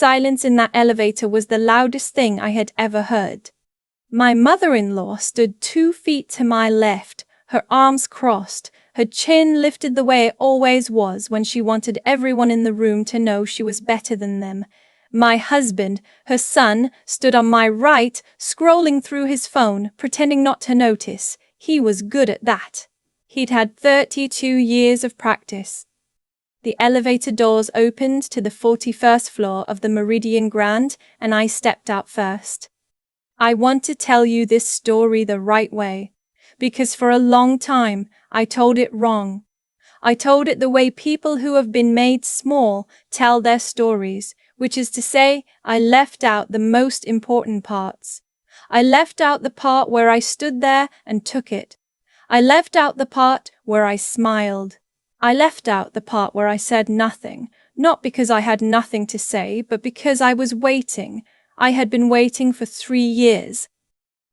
Silence in that elevator was the loudest thing I had ever heard. My mother-in-law stood 2 feet to my left, her arms crossed, her chin lifted the way it always was when she wanted everyone in the room to know she was better than them. My husband, her son, stood on my right, scrolling through his phone, pretending not to notice. He was good at that. He'd had 32 years of practice. The elevator doors opened to the 41st floor of the Meridian Grand, and I stepped out first. I want to tell you this story the right way, because for a long time I told it wrong. I told it the way people who have been made small tell their stories, which is to say, I left out the most important parts. I left out the part where I stood there and took it. I left out the part where I smiled. I left out the part where I said nothing, not because I had nothing to say, but because I was waiting. I had been waiting for 3 years.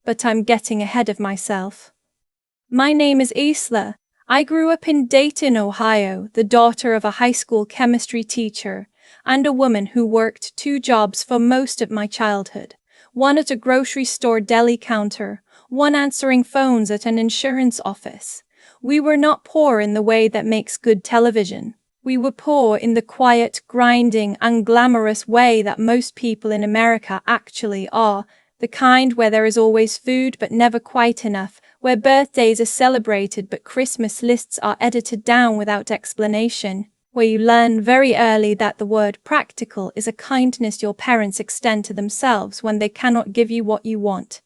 But I'm getting ahead of myself. My name is Isla. I grew up in Dayton, Ohio, the daughter of a high school chemistry teacher, and a woman who worked 2 jobs for most of my childhood. One at a grocery store deli counter, one answering phones at an insurance office. We were not poor in the way that makes good television. We were poor in the quiet, grinding, unglamorous way that most people in America actually are, the kind where there is always food but never quite enough, where birthdays are celebrated but Christmas lists are edited down without explanation, where you learn very early that the word practical is a kindness your parents extend to themselves when they cannot give you what you want.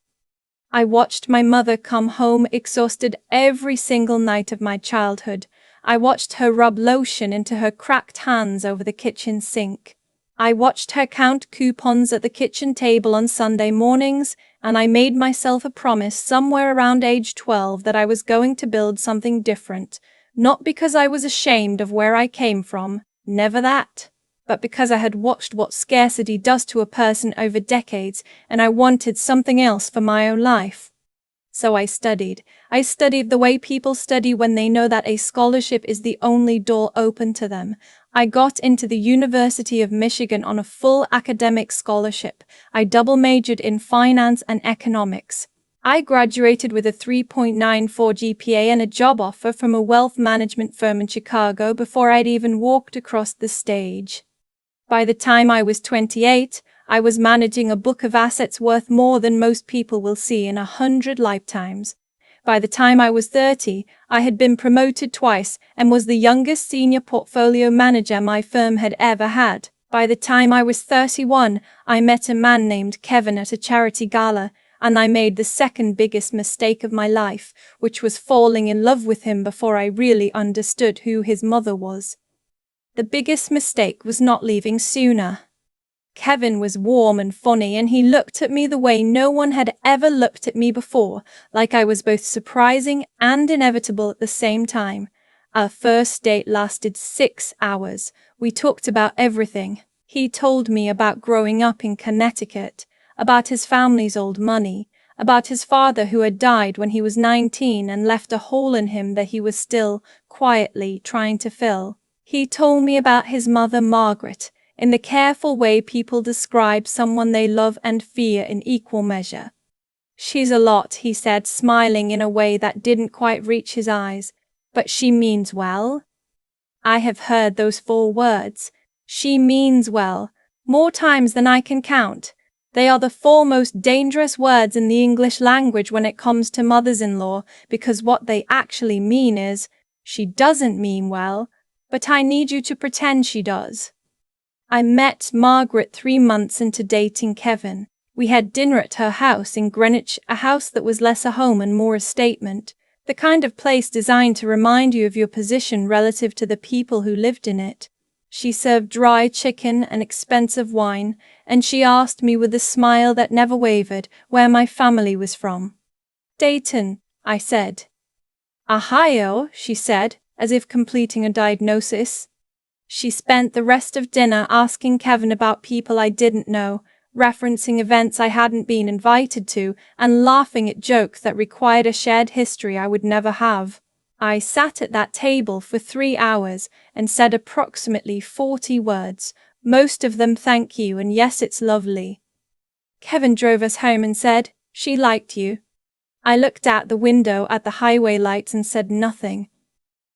I watched my mother come home exhausted every single night of my childhood. I watched her rub lotion into her cracked hands over the kitchen sink. I watched her count coupons at the kitchen table on Sunday mornings, and I made myself a promise somewhere around age 12 that I was going to build something different, not because I was ashamed of where I came from, never that, but because I had watched what scarcity does to a person over decades, and I wanted something else for my own life. So I studied. I studied the way people study when they know that a scholarship is the only door open to them. I got into the University of Michigan on a full academic scholarship. I double majored in finance and economics. I graduated with a 3.94 GPA and a job offer from a wealth management firm in Chicago before I'd even walked across the stage. By the time I was 28, I was managing a book of assets worth more than most people will see in 100 lifetimes. By the time I was 30, I had been promoted twice and was the youngest senior portfolio manager my firm had ever had. By the time I was 31, I met a man named Kevin at a charity gala, and I made the second biggest mistake of my life, which was falling in love with him before I really understood who his mother was. The biggest mistake was not leaving sooner. Kevin was warm and funny, and he looked at me the way no one had ever looked at me before, like I was both surprising and inevitable at the same time. Our first date lasted 6 hours. We talked about everything. He told me about growing up in Connecticut, about his family's old money, about his father who had died when he was 19 and left a hole in him that he was still, quietly, trying to fill. He told me about his mother, Margaret, in the careful way people describe someone they love and fear in equal measure. She's a lot, he said, smiling in a way that didn't quite reach his eyes, but she means well. I have heard those 4 words, she means well, more times than I can count. They are the 4 most dangerous words in the English language when it comes to mothers-in-law, because what they actually mean is, she doesn't mean well, but I need you to pretend she does. I met Margaret 3 months into dating Kevin. We had dinner at her house in Greenwich, a house that was less a home and more a statement, the kind of place designed to remind you of your position relative to the people who lived in it. She served dry chicken and expensive wine, and she asked me with a smile that never wavered where my family was from. Dayton, I said. Ohio, she said, as if completing a diagnosis. She spent the rest of dinner asking Kevin about people I didn't know, referencing events I hadn't been invited to, and laughing at jokes that required a shared history I would never have. I sat at that table for 3 hours and said approximately 40 words, Most of them thank you, and yes, it's lovely. Kevin drove us home and said, "She liked you." I looked out the window at the highway lights and said nothing.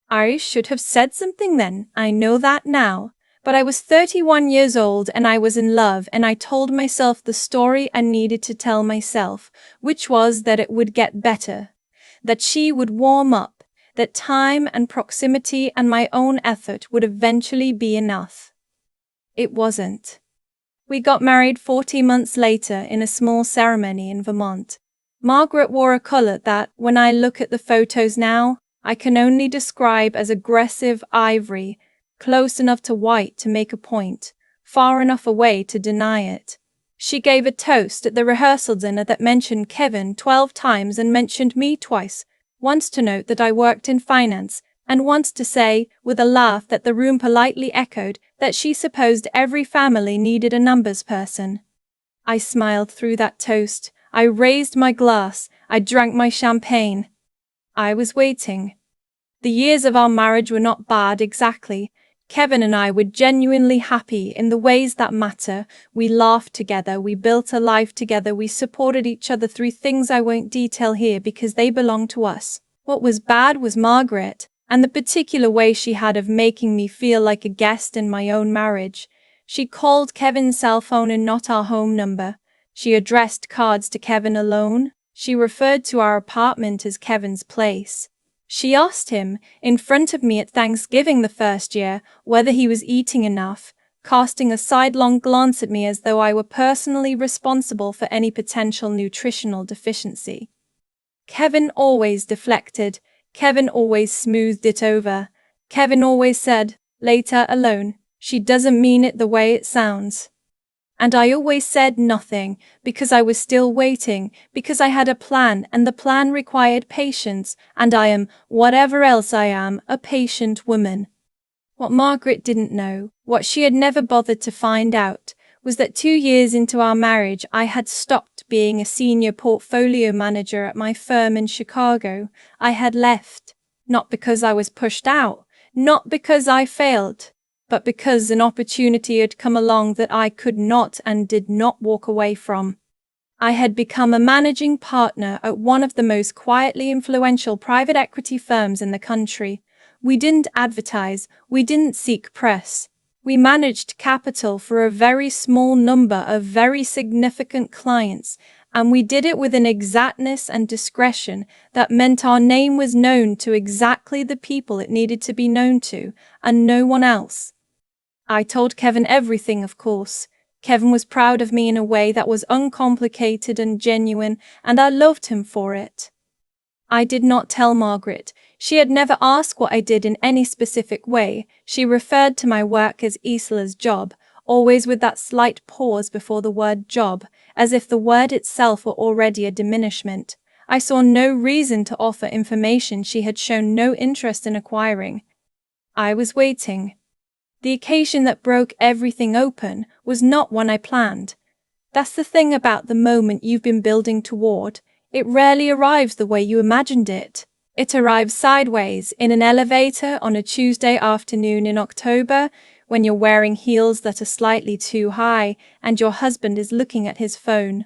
I should have said something then, I know that now. But I was 31 years old and I was in love, and I told myself the story I needed to tell myself, which was that it would get better, that she would warm up, that time and proximity and my own effort would eventually be enough. It wasn't. We got married 40 months later in a small ceremony in Vermont. Margaret wore a color that, when I look at the photos now, I can only describe as aggressive ivory, close enough to white to make a point, far enough away to deny it. She gave a toast at the rehearsal dinner that mentioned Kevin 12 times and mentioned me twice, once to note that I worked in finance, and once to say, with a laugh that the room politely echoed, that she supposed every family needed a numbers person. I smiled through that toast. I raised my glass. I drank my champagne. I was waiting. The years of our marriage were not bad exactly. Kevin and I were genuinely happy in the ways that matter. We laughed together, we built a life together, we supported each other through things I won't detail here because they belong to us. What was bad was Margaret, and the particular way she had of making me feel like a guest in my own marriage. She called Kevin's cell phone and not our home number. She addressed cards to Kevin alone. She referred to our apartment as Kevin's place. She asked him, in front of me at Thanksgiving the first year, whether he was eating enough, casting a sidelong glance at me as though I were personally responsible for any potential nutritional deficiency. Kevin always deflected. Kevin always smoothed it over. Kevin always said, "Later alone. She doesn't mean it the way it sounds." And I always said nothing, because I was still waiting, because I had a plan, and the plan required patience, and I am, whatever else I am, a patient woman. What Margaret didn't know, what she had never bothered to find out, was that 2 years into our marriage I had stopped being a senior portfolio manager at my firm in Chicago. I had left, not because I was pushed out, not because I failed, but because an opportunity had come along that I could not and did not walk away from. I had become a managing partner at one of the most quietly influential private equity firms in the country. We didn't advertise, we didn't seek press. We managed capital for a very small number of very significant clients, and we did it with an exactness and discretion that meant our name was known to exactly the people it needed to be known to, and no one else. I told Kevin everything, of course. Kevin was proud of me in a way that was uncomplicated and genuine, and I loved him for it. I did not tell Margaret. She had never asked what I did in any specific way. She referred to my work as Isla's job, always with that slight pause before the word job, as if the word itself were already a diminishment. I saw no reason to offer information she had shown no interest in acquiring. I was waiting. The occasion that broke everything open was not one I planned. That's the thing about the moment you've been building toward. It rarely arrives the way you imagined it. It arrives sideways, in an elevator on a Tuesday afternoon in October, when you're wearing heels that are slightly too high and your husband is looking at his phone.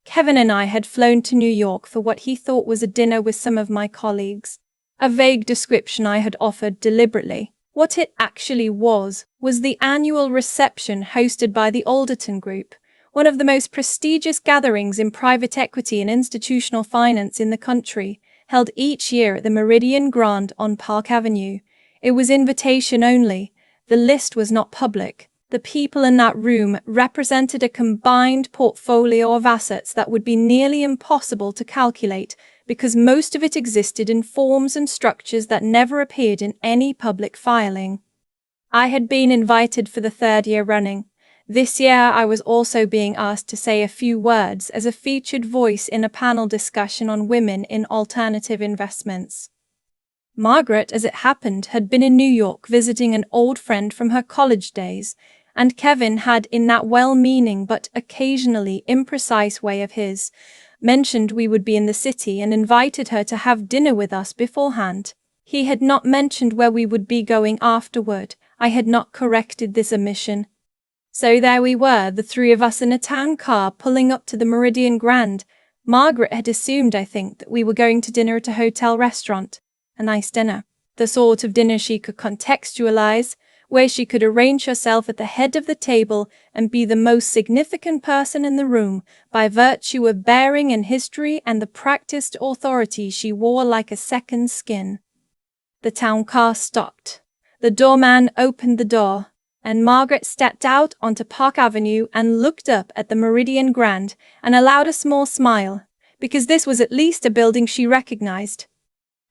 Kevin and I had flown to New York for what he thought was a dinner with some of my colleagues. A vague description I had offered deliberately. What it actually was the annual reception hosted by the Alderton Group, one of the most prestigious gatherings in private equity and institutional finance in the country, held each year at the Meridian Grand on Park Avenue. It was invitation only. The list was not public. The people in that room represented a combined portfolio of assets that would be nearly impossible to calculate, because most of it existed in forms and structures that never appeared in any public filing. I had been invited for the 3rd year running. This year I was also being asked to say a few words as a featured voice in a panel discussion on women in alternative investments. Margaret, as it happened, had been in New York visiting an old friend from her college days, and Kevin had, in that well-meaning but occasionally imprecise way of his, mentioned we would be in the city and invited her to have dinner with us beforehand. He had not mentioned where we would be going afterward. I had not corrected this omission. So there we were, the three of us in a town car pulling up to the Meridian Grand. Margaret had assumed, I think, that we were going to dinner at a hotel restaurant. A nice dinner. The sort of dinner she could contextualize, where she could arrange herself at the head of the table and be the most significant person in the room by virtue of bearing and history and the practiced authority she wore like a second skin. The town car stopped. The doorman opened the door, and Margaret stepped out onto Park Avenue and looked up at the Meridian Grand and allowed a small smile, because this was at least a building she recognized.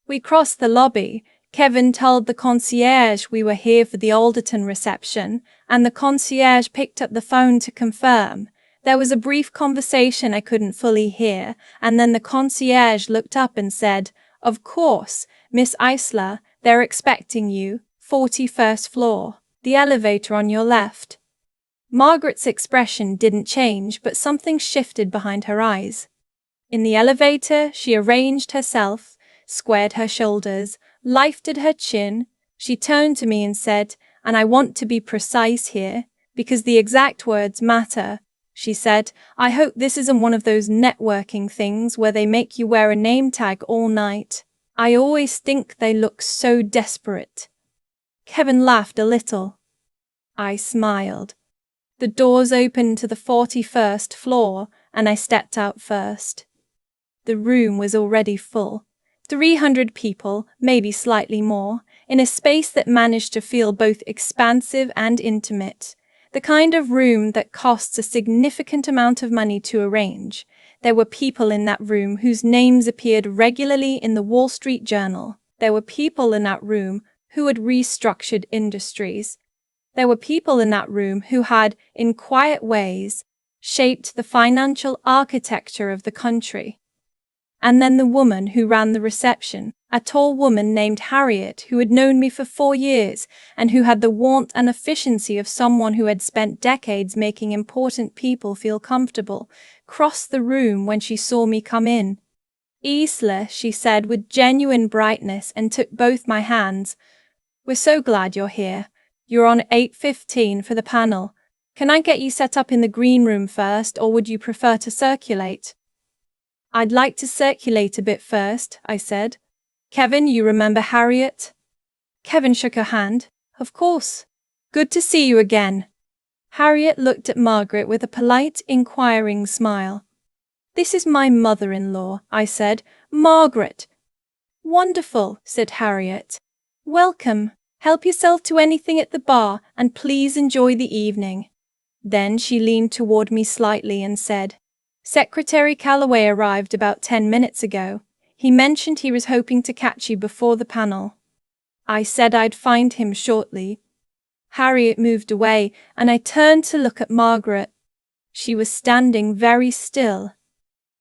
We crossed the lobby. Kevin told the concierge we were here for the Alderton reception, and the concierge picked up the phone to confirm. There was a brief conversation I couldn't fully hear, and then the concierge looked up and said, "Of course, Miss Isla, they're expecting you, 41st floor, the elevator on your left." Margaret's expression didn't change, but something shifted behind her eyes. In the elevator, she arranged herself, squared her shoulders, lifted her chin. She turned to me and said, "And I want to be precise here, because the exact words matter." She said, "I hope this isn't one of those networking things where they make you wear a name tag all night. I always think they look so desperate." Kevin laughed a little. I smiled. The doors opened to the 41st floor, and I stepped out first. The room was already full. 300 people, maybe slightly more, in a space that managed to feel both expansive and intimate. The kind of room that costs a significant amount of money to arrange. There were people in that room whose names appeared regularly in the Wall Street Journal. There were people in that room who had restructured industries. There were people in that room who had, in quiet ways, shaped the financial architecture of the country. And then the woman who ran the reception, a tall woman named Harriet, who had known me for 4 years and who had the warmth and efficiency of someone who had spent decades making important people feel comfortable, crossed the room when she saw me come in. "Isla," she said with genuine brightness and took both my hands. "We're so glad you're here. You're on 8:15 for the panel. Can I get you set up in the green room first, or would you prefer to circulate?" "I'd like to circulate a bit first," I said. "Kevin, you remember Harriet?" Kevin shook her hand. "Of course. Good to see you again." Harriet looked at Margaret with a polite, inquiring smile. "This is my mother-in-law," I said. "Margaret." "Wonderful," said Harriet. "Welcome. Help yourself to anything at the bar, and please enjoy the evening." Then she leaned toward me slightly and said, "Secretary Calloway arrived about 10 minutes ago. He mentioned he was hoping to catch you before the panel." I said I'd find him shortly. Harriet moved away, and I turned to look at Margaret. She was standing very still.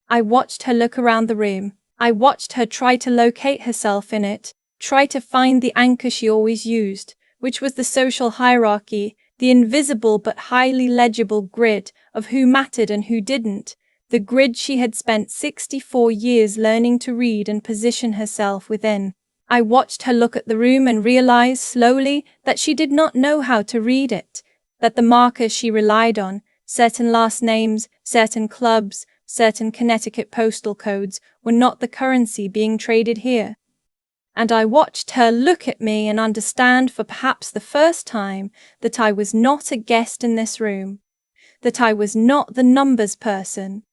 I watched her look around the room. I watched her try to locate herself in it, try to find the anchor she always used, which was the social hierarchy, the invisible but highly legible grid of who mattered and who didn't. The grid she had spent 64 years learning to read and position herself within. I watched her look at the room and realized slowly that she did not know how to read it, that the markers she relied on, certain last names, certain clubs, certain Connecticut postal codes, were not the currency being traded here. And I watched her look at me and understand for perhaps the first time that I was not a guest in this room, that I was not the numbers person,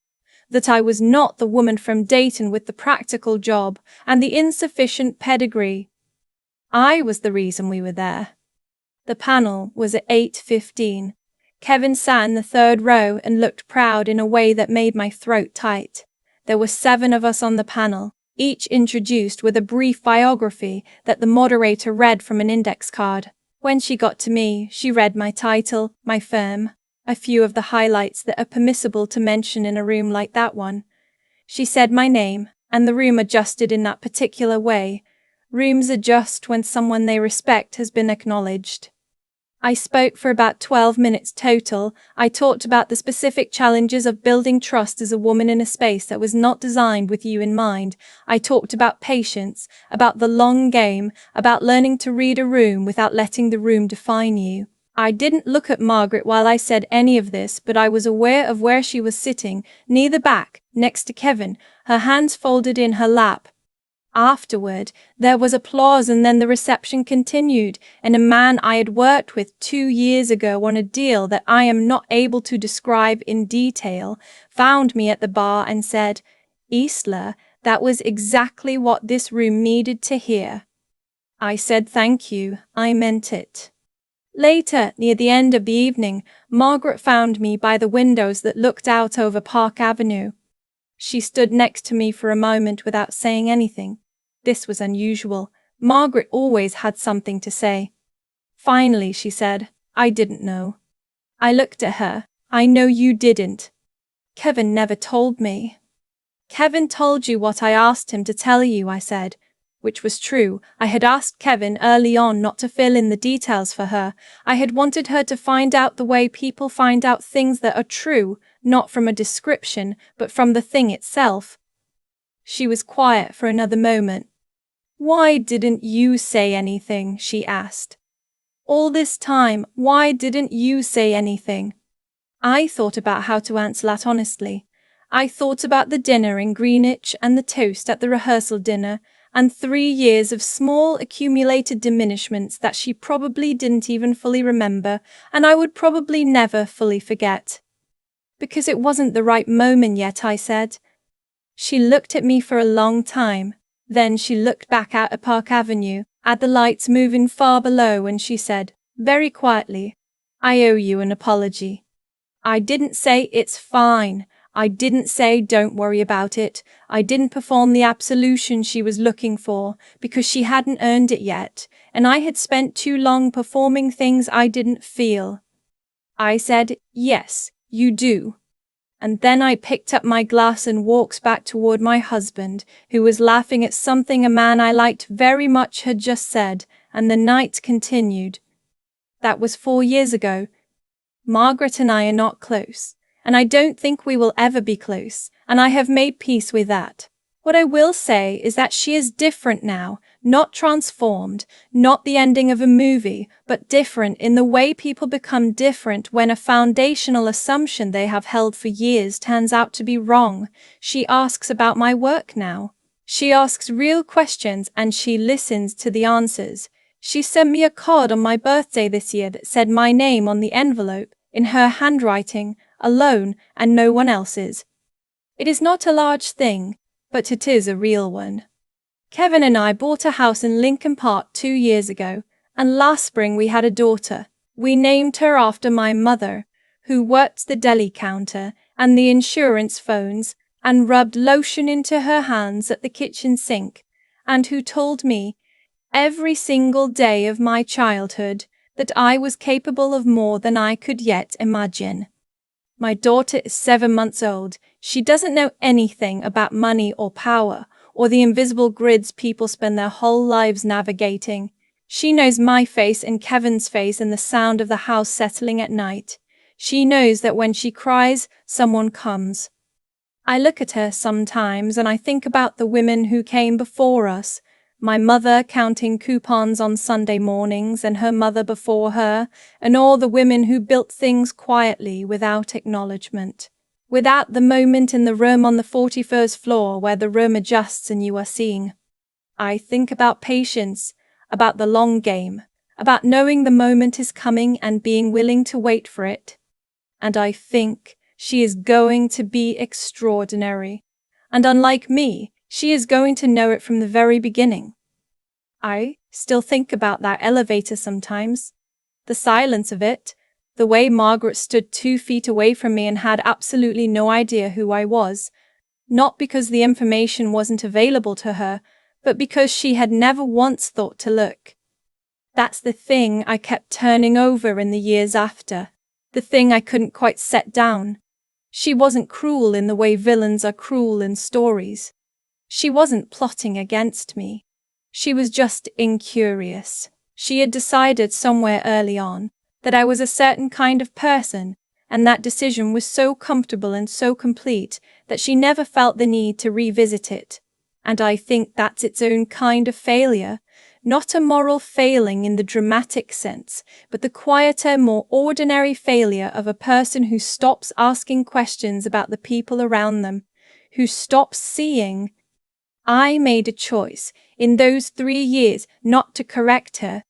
that I was not the woman from Dayton with the practical job and the insufficient pedigree. I was the reason we were there. The panel was at 8:15. Kevin sat in the third row and looked proud in a way that made my throat tight. There were 7 of us on the panel, each introduced with a brief biography that the moderator read from an index card. When she got to me, she read my title, my firm, a few of the highlights that are permissible to mention in a room like that one. She said my name, and the room adjusted in that particular way. Rooms adjust when someone they respect has been acknowledged. I spoke for about 12 minutes total. I talked about the specific challenges of building trust as a woman in a space that was not designed with you in mind. I talked about patience, about the long game, about learning to read a room without letting the room define you. I didn't look at Margaret while I said any of this, but I was aware of where she was sitting, near the back, next to Kevin, her hands folded in her lap. Afterward, there was applause and then the reception continued, and a man I had worked with 2 years ago on a deal that I am not able to describe in detail, found me at the bar and said, "Isla, that was exactly what this room needed to hear." I said thank you, I meant it. Later, near the end of the evening, Margaret found me by the windows that looked out over Park Avenue. She stood next to me for a moment without saying anything. This was unusual. Margaret always had something to say. Finally, she said, "I didn't know." I looked at her. "I know you didn't. Kevin never told me." "Kevin told you what I asked him to tell you," I said. Which was true. I had asked Kevin early on not to fill in the details for her. I had wanted her to find out the way people find out things that are true, not from a description, but from the thing itself. She was quiet for another moment. "Why didn't you say anything?" she asked. "All this time, why didn't you say anything?" I thought about how to answer that honestly. I thought about the dinner in Greenwich and the toast at the rehearsal dinner, and 3 years of small accumulated diminishments that she probably didn't even fully remember, and I would probably never fully forget. "Because it wasn't the right moment yet," I said. She looked at me for a long time. Then she looked back out at Park Avenue, at the lights moving far below, and she said, very quietly, "I owe you an apology." I didn't say "it's fine." I didn't say "don't worry about it." I didn't perform the absolution she was looking for, because she hadn't earned it yet, and I had spent too long performing things I didn't feel. I said, "Yes, you do." And then I picked up my glass and walked back toward my husband, who was laughing at something a man I liked very much had just said, and the night continued. That was 4 years ago. Margaret and I are not close, and I don't think we will ever be close, and I have made peace with that. What I will say is that she is different now, not transformed, not the ending of a movie, but different in the way people become different when a foundational assumption they have held for years turns out to be wrong. She asks about my work now. She asks real questions and she listens to the answers. She sent me a card on my birthday this year that said my name on the envelope, in her handwriting, alone, and no one else's. It is not a large thing, but it is a real one. Kevin and I bought a house in Lincoln Park 2 years ago, and last spring we had a daughter. We named her after my mother, who worked the deli counter and the insurance phones and rubbed lotion into her hands at the kitchen sink, and who told me, every single day of my childhood, that I was capable of more than I could yet imagine. My daughter is 7 months old. She doesn't know anything about money or power, or the invisible grids people spend their whole lives navigating. She knows my face and Kevin's face and the sound of the house settling at night. She knows that when she cries, someone comes. I look at her sometimes and I think about the women who came before us, my mother counting coupons on Sunday mornings and her mother before her, and all the women who built things quietly without acknowledgement, without the moment in the room on the 41st floor where the room adjusts and you are seeing. I think about patience, about the long game, about knowing the moment is coming and being willing to wait for it. And I think she is going to be extraordinary. And unlike me, she is going to know it from the very beginning. I still think about that elevator sometimes. The silence of it, the way Margaret stood 2 feet away from me and had absolutely no idea who I was, not because the information wasn't available to her, but because she had never once thought to look. That's the thing I kept turning over in the years after, the thing I couldn't quite set down. She wasn't cruel in the way villains are cruel in stories. She wasn't plotting against me. She was just incurious. She had decided somewhere early on that I was a certain kind of person, and that decision was so comfortable and so complete that she never felt the need to revisit it. And I think that's its own kind of failure, not a moral failing in the dramatic sense, but the quieter, more ordinary failure of a person who stops asking questions about the people around them, who stops seeing. I made a choice in those 3 years not to correct her.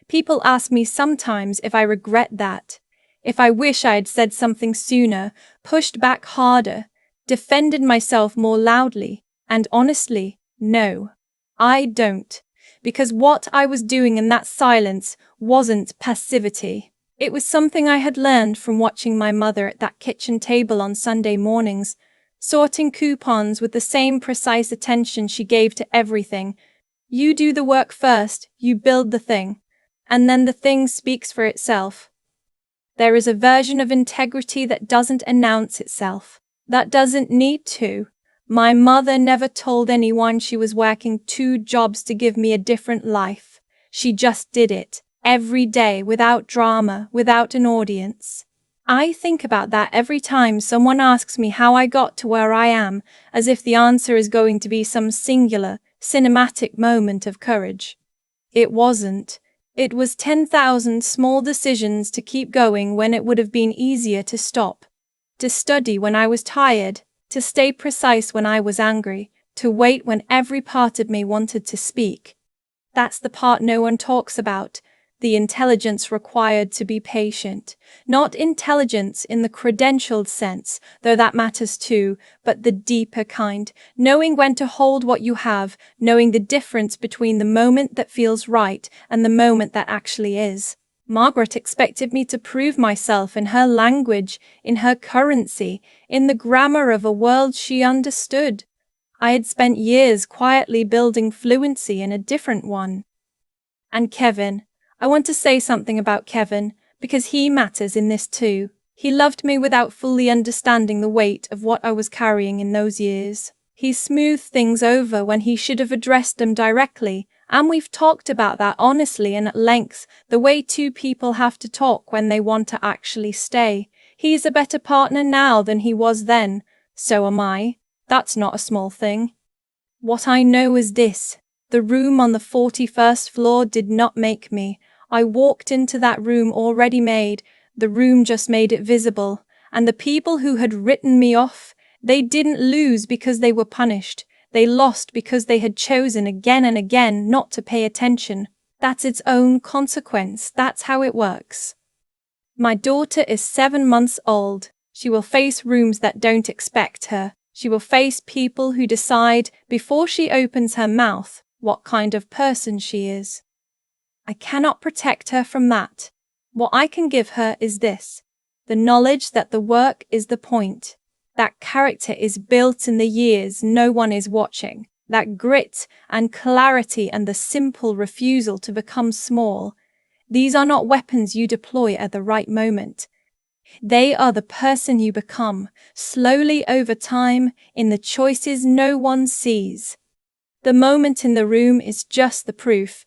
People ask me sometimes if I regret that, if I wish I had said something sooner, pushed back harder, defended myself more loudly, and honestly, no, I don't. Because what I was doing in that silence wasn't passivity. It was something I had learned from watching my mother at that kitchen table on Sunday mornings, sorting coupons with the same precise attention she gave to everything. You do the work first, you build the thing, and then the thing speaks for itself. There is a version of integrity that doesn't announce itself, that doesn't need to. My mother never told anyone she was working 2 jobs to give me a different life. She just did it, every day, without drama, without an audience. I think about that every time someone asks me how I got to where I am, as if the answer is going to be some singular, cinematic moment of courage. It wasn't. It was 10,000 small decisions to keep going when it would have been easier to stop, to study when I was tired, to stay precise when I was angry, to wait when every part of me wanted to speak. That's the part no one talks about, the intelligence required to be patient. Not intelligence in the credentialed sense, though that matters too, but the deeper kind, knowing when to hold what you have, knowing the difference between the moment that feels right and the moment that actually is. Margaret expected me to prove myself in her language, in her currency, in the grammar of a world she understood. I had spent years quietly building fluency in a different one. And Kevin, I want to say something about Kevin, because he matters in this too. He loved me without fully understanding the weight of what I was carrying in those years. He smoothed things over when he should have addressed them directly, and we've talked about that honestly and at length, the way 2 people have to talk when they want to actually stay. He's a better partner now than he was then. So am I. That's not a small thing. What I know is this: the room on the 41st floor did not make me. I walked into that room already made, the room just made it visible, and the people who had written me off, they didn't lose because they were punished. They lost because they had chosen again and again not to pay attention. That's its own consequence. That's how it works. My daughter is 7 months old. She will face rooms that don't expect her. She will face people who decide, before she opens her mouth, what kind of person she is. I cannot protect her from that. What I can give her is this: the knowledge that the work is the point. That character is built in the years no one is watching. That grit and clarity and the simple refusal to become small. These are not weapons you deploy at the right moment. They are the person you become, slowly over time, in the choices no one sees. The moment in the room is just the proof.